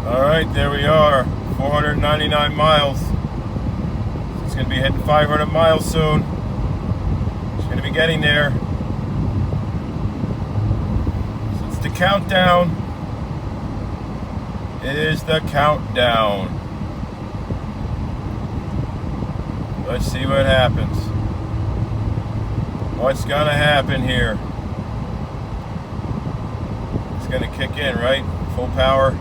Alright, there we are. 499 miles. It's going to be hitting 500 miles soon. It's going to be getting there. So it's the countdown. It is the countdown. Let's see what happens. What's going to happen here? It's going to kick in, right? Full power.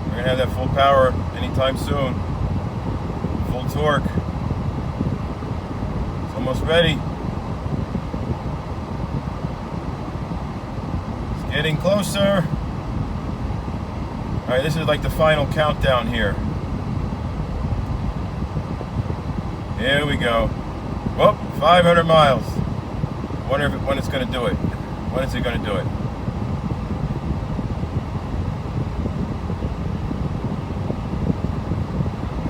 We're going to have that full power anytime soon. Full torque. It's almost ready. It's getting closer. Alright, this is like the final countdown here. Here we go. Whoop, 500 miles. Wonder when it's going to do it. When is it going to do it?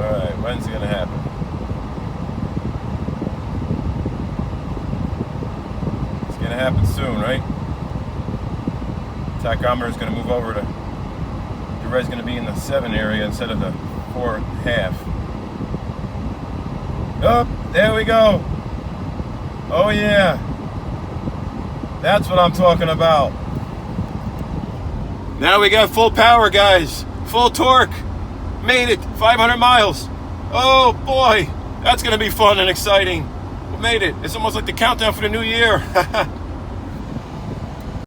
Alright, when's it going to happen? It's going to happen soon, right? Tachometer is going to move over to, the red's going to be in the 7 area instead of the 4.5. Oh, there we go. Oh yeah. That's what I'm talking about. Now we got full power, guys. Full torque. Made it. 500 miles. Oh boy. That's going to be fun and exciting. We made it. It's almost like the countdown for the new year.